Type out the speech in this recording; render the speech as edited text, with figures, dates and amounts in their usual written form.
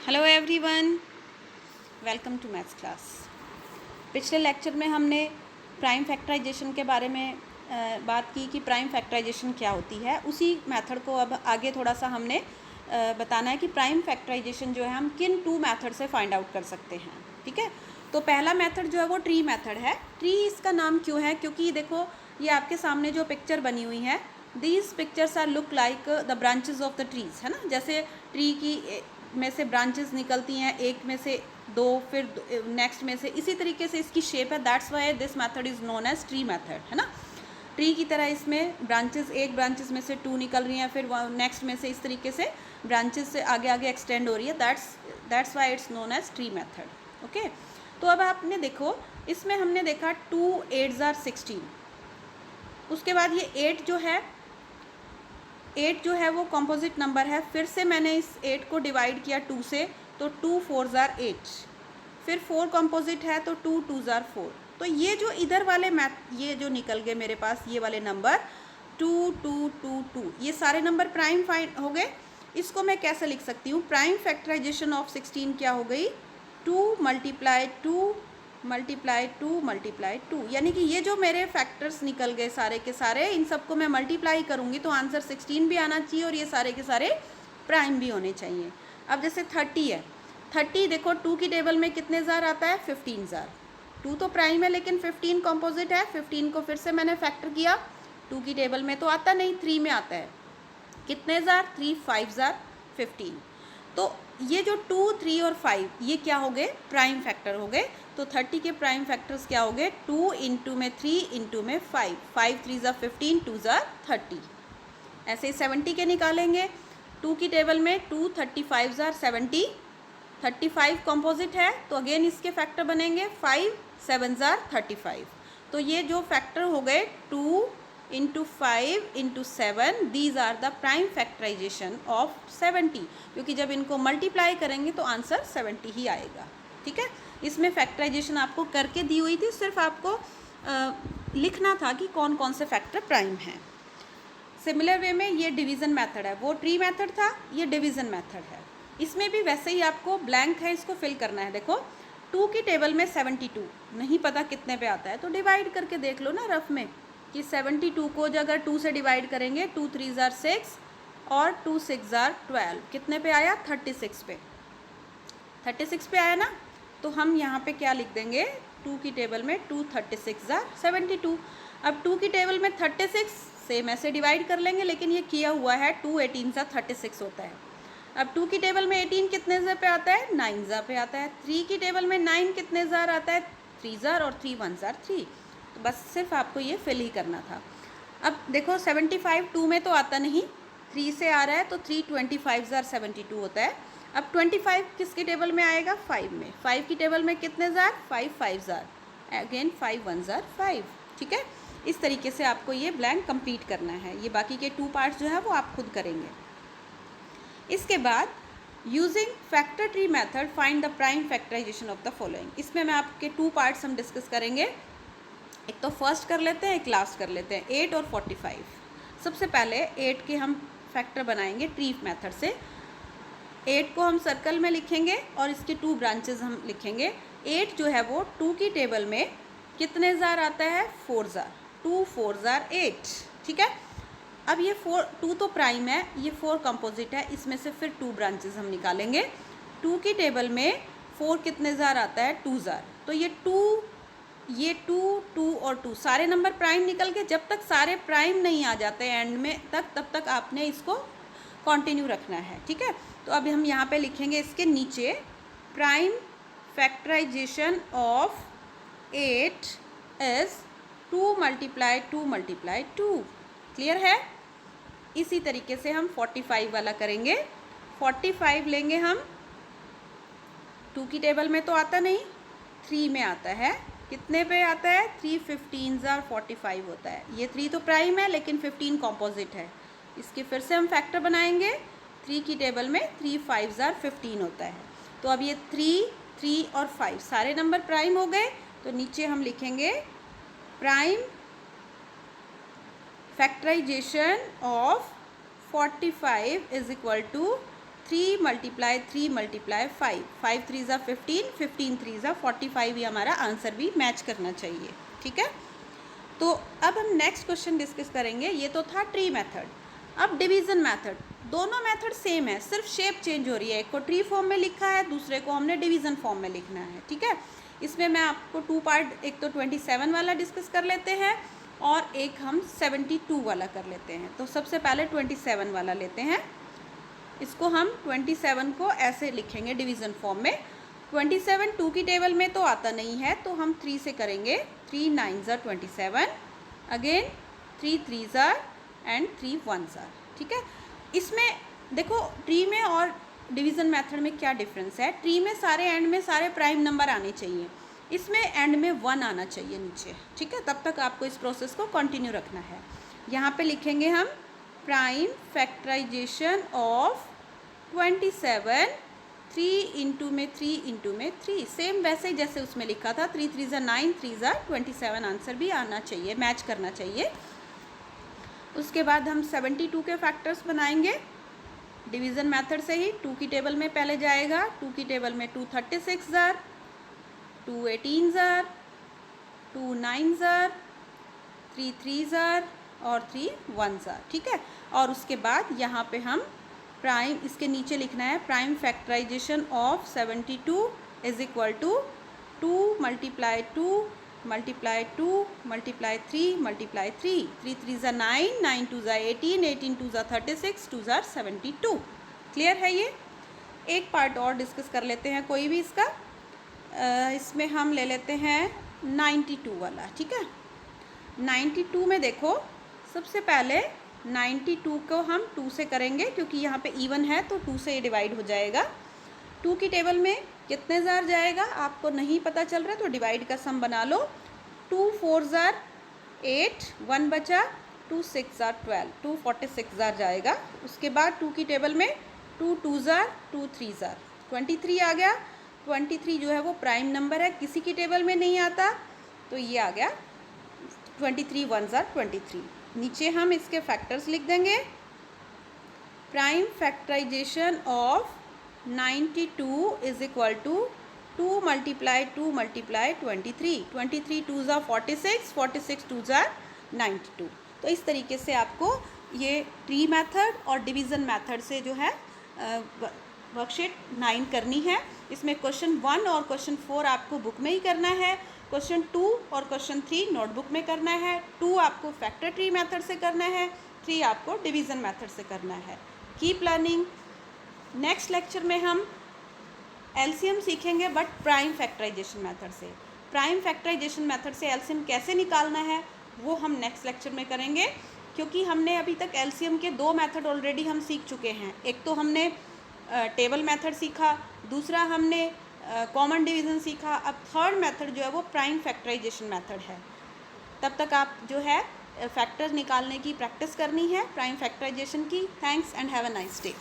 Hello everyone, welcome to maths class. पिछले lecture में हमने प्राइम फैक्टराइजेशन के बारे में बात की कि प्राइम फैक्टराइजेशन क्या होती है। उसी मेथड को अब आगे थोड़ा सा हमने बताना है कि प्राइम फैक्टराइजेशन जो है हम किन टू मेथड से फाइंड आउट कर सकते हैं। ठीक है, तो पहला मेथड जो है वो ट्री मेथड है। ट्री इसका नाम क्यों है? क्योंकि देखो ये आपके सामने जो पिक्चर बनी हुई है, these pictures are look like the branches of the trees, है ना। जैसे ट्री की में से ब्रांचेस निकलती हैं, एक में से दो, फिर नेक्स्ट में से, इसी तरीके से इसकी शेप है। That's why this method is known as tree method, है ना। ट्री की तरह इसमें ब्रांचेस, एक ब्रांचेस में से टू निकल रही हैं, फिर नेक्स्ट में से इस तरीके से ब्रांचेस से आगे आगे एक्सटेंड हो रही है। That's why it's known as tree method. Okay, तो अब आपने देखो इसमें हमने देखा 2 8s are 16। उसके बाद ये 8 जो है वो कॉम्पोजिट नंबर है। फिर से मैंने इस 8 को डिवाइड किया 2 से, तो 2 4s are 8। फिर 4 कॉम्पोजिट है तो 2 2s are 4। तो ये जो इधर वाले ये जो निकल गए मेरे पास ये वाले नंबर 2 2 2 2, ये सारे नंबर प्राइम फाइंड हो गए। इसको मैं कैसे लिख सकती हूँ? प्राइम फैक्टराइजेशन ऑफ 16 क्या हो गई? 2 मल्टीप्लाई 2 मल्टीप्लाई 2 मल्टीप्लाई 2, यानी कि ये जो मेरे फैक्टर्स निकल गए सारे के सारे, इन सबको मैं मल्टीप्लाई करूँगी तो आंसर 16 भी आना चाहिए और ये सारे के सारे प्राइम भी होने चाहिए। अब जैसे 30 है, 30 देखो 2 की टेबल में कितने जार आता है? 15 जार। 2 तो प्राइम है लेकिन 15 कॉम्पोजिट है। 15 को फिर से मैंने फैक्टर किया, 2 की टेबल में तो आता नहीं, 3 में आता है। कितने जार? 3 5 जार 15। तो ये जो 2 3 और 5 ये क्या हो गए? प्राइम फैक्टर हो गए। तो 30 के प्राइम फैक्टर्स क्या हो गए? 2 इंटू में 3 इंटू में 5, 5 3 ज़ा 15, 2 ज़ा 30। ऐसे ही 70 के निकालेंगे। 2 की टेबल में 2 35 ज़ा 70, 35 कॉम्पोजिट है तो अगेन इसके फैक्टर बनेंगे 5 7 ज़ा 35। तो ये जो फैक्टर हो गए 2 into 5 into 7, these are the prime factorisation of 70, क्योंकि जब इनको मल्टीप्लाई करेंगे तो आंसर 70 ही आएगा। ठीक है, इसमें फैक्टराइजेशन आपको करके दी हुई थी, सिर्फ आपको लिखना था कि कौन कौन से फैक्टर प्राइम हैं। सिमिलर वे में ये डिवीज़न मेथड है, वो ट्री मेथड था, ये डिवीज़न मेथड है। इसमें भी वैसे ही आपको ब्लैंक है, इसको फिल करना है। देखो 2 की टेबल में 72 नहीं पता कितने पे आता है, तो डिवाइड करके देख लो ना रफ में कि 72 को जो अगर 2 से डिवाइड करेंगे, 2 3 ज़ार 6 और 2 6 ज़ार 12, कितने पे आया? 36 पे। 36 पे आया ना, तो हम यहाँ पे क्या लिख देंगे? 2 की टेबल में 2 36 ज़ार 72। अब 2 की टेबल में 36 सेम ऐसे डिवाइड कर लेंगे, लेकिन ये किया हुआ है 2 18 ज़ार 36 होता है। अब 2 की टेबल में 18 कितने ज़ार पे आता है? 9 ज़ार पे आता है। 3 की टेबल में 9 कितने ज़ार आता है? 3 ज़ार, और 3 1 ज़ार 3। तो बस सिर्फ आपको ये फिल ही करना था। अब देखो 75 2 में तो आता नहीं, 3 से आ रहा है, तो 3 25 ज़ार 72 होता है। अब 25 किसकी टेबल में आएगा? 5 में। 5 की टेबल में कितने ज़ार? 5 5 ज़ार, अगेन 5 1 ज़ार 5। ठीक है, इस तरीके से आपको ये ब्लैंक कंप्लीट करना है। ये बाकी के 2 पार्ट्स जो है वो आप खुद करेंगे। इसके बाद using factor tree method find the prime factorisation of the following. इसमें मैं आपके 2 पार्ट्स हम डिस्कस करेंगे। एक तो फर्स्ट कर लेते हैं, एक लास्ट कर लेते हैं, 8 और 45। सबसे पहले 8 के हम फैक्टर बनाएंगे ट्री मेथड से। 8 को हम सर्कल में लिखेंगे और इसके 2 ब्रांचेस हम लिखेंगे। 8 जो है वो 2 की टेबल में कितने ज़ार आता है? 4 ज़ार। 2 4 ज़ार 8। ठीक है, अब ये 2 तो प्राइम है, ये 4 कंपोजिट है, इसमें से फिर 2 ब्रांचेस हम निकालेंगे। 2 की टेबल में 4 कितने ज़ार आता है? 2 ज़ार। तो ये 2 2 और 2 सारे नंबर प्राइम निकल के, जब तक सारे प्राइम नहीं आ जाते एंड में तब तक आपने इसको कंटिन्यू रखना है। ठीक है, तो अब हम यहाँ पे लिखेंगे इसके नीचे prime factorisation of 8 is 2 multiply 2 multiply 2। Clear है? इसी तरीके से हम 45 वाला करेंगे। 45 लेंगे हम, 2 की टेबल में तो आता नहीं, 3 में आता है। कितने पे आता है? 3 15 ज़ार 45 होता है। ये 3 तो प्राइम है लेकिन 15 कॉम्पोजिट है। इसके फिर से हम फैक्टर बनाएंगे। 3 की टेबल में 3 5 ज़ार 15 होता है। तो अब ये 3 3 और 5 सारे नंबर प्राइम हो गए, तो नीचे हम लिखेंगे prime factorisation of 45 is equal to 3 multiply 3 multiply 5, 5 3 ज़ा 15, 15 3 ज़ा 45, ये हमारा आंसर भी मैच करना चाहिए। ठीक है, तो अब हम नेक्स्ट क्वेश्चन डिस्कस करेंगे। ये तो था ट्री मेथड। अब डिवीज़न मेथड, दोनों मेथड सेम है, सिर्फ शेप चेंज हो रही है। एक को ट्री फॉर्म में लिखा है, दूसरे को हमने डिवीज़न फॉर्म में लिखना है। ठीक है, इसमें मैं आपको 2 पार्ट, एक तो 27 वाला डिस्कस कर लेते हैं और एक हम 72 वाला कर लेते हैं। तो सबसे पहले 27 वाला लेते हैं। इसको हम 27 को ऐसे लिखेंगे डिवीज़न फॉर्म में। 27 2 की टेबल में तो आता नहीं है, तो हम 3 से करेंगे। 3 9 ज़ा 27, अगेन 3 3 ज़ा एंड 3 1 ज़ा। ठीक है, इसमें देखो ट्री में और डिवीज़न मेथड में क्या डिफरेंस है। ट्री में सारे एंड में सारे प्राइम नंबर आने चाहिए, इसमें एंड में 1 आना चाहिए नीचे। ठीक है, तब तक आपको इस प्रोसेस को कंटिन्यू रखना है। यहाँ पे लिखेंगे हम प्राइम फैक्टराइजेशन ऑफ 27, 3 इंटू में 3 इंटू में 3, सेम वैसे ही जैसे उसमें लिखा था। 3 3 ज़ा 9, 3 ज़ा 27, आंसर भी आना चाहिए, मैच करना चाहिए। उसके बाद हम 72 के फैक्टर्स बनाएंगे डिवीज़न मेथड से ही। 2 की टेबल में पहले जाएगा। 2 की टेबल में 2 36 ज़ार, 2 18 ज़ार, 2 9 ज़ार, 3 3 ज़ार और 3 1 ज़ार। ठीक है, और उसके बाद यहाँ पे हम प्राइम, इसके नीचे लिखना है prime factorisation of 72 is equal to 2 multiply 2 multiply 2 multiply 3 multiply 3, 3 3 ज़ा 9, 9 2 ज़ा 18, 18 2 ज़ा 36, 2 ज़ा 72। क्लियर है ये। एक पार्ट और डिस्कस कर लेते हैं कोई भी इसका। इसमें हम ले लेते हैं 92 वाला। ठीक है, 92 में देखो, सबसे पहले 92 को हम 2 से करेंगे, क्योंकि यहाँ पे इवन है तो 2 से डिवाइड हो जाएगा। 2 की टेबल में कितने ज़ार जाएगा आपको नहीं पता चल रहा है, तो डिवाइड का सम बना लो। 2 4 ज़ार 8, 1 बचा, 2 6 ज़ार 12, 2 46 ज़ार जाएगा। उसके बाद 2 की टेबल में 2 2 ज़ार 2 3 ज़ार 23 आ गया। 23 जो है वो प्राइम नंबर है, किसी की टेबल में नहीं आता, तो ये आ गया 23 1 ज़ार 23। नीचे हम इसके फैक्टर्स लिख देंगे। Prime factorisation of 92 is equal to 2 multiply 2 multiply 23, 23 2 ज़ा 46, 46 2 ज़ा 92। तो इस तरीके से आपको ये ट्री मेथड और डिवीज़न मेथड से जो है वर्कशीट 9 करनी है। इसमें क्वेश्चन 1 और क्वेश्चन 4 आपको बुक में ही करना है, क्वेश्चन 2 और क्वेश्चन 3 नोटबुक में करना है। 2 आपको फैक्टर ट्री मेथड से करना है, 3 आपको डिवीज़न मेथड से करना है। Keep learning. नेक्स्ट लेक्चर में हम एलसीएम सीखेंगे, बट प्राइम फैक्टराइजेशन मेथड से। प्राइम फैक्टराइजेशन मेथड से एलसीएम कैसे निकालना है वो हम नेक्स्ट लेक्चर में करेंगे, क्योंकि हमने अभी तक एलसीएम के 2 मेथड ऑलरेडी हम सीख चुके हैं। एक तो हमने टेबल मेथड सीखा, दूसरा हमने कॉमन डिवीज़न सीखा। अब थर्ड मेथड जो है वो प्राइम फैक्टराइजेशन मेथड है। तब तक आप जो है फैक्टर निकालने की प्रैक्टिस करनी है प्राइम फैक्टराइजेशन की। Thanks and have a nice day.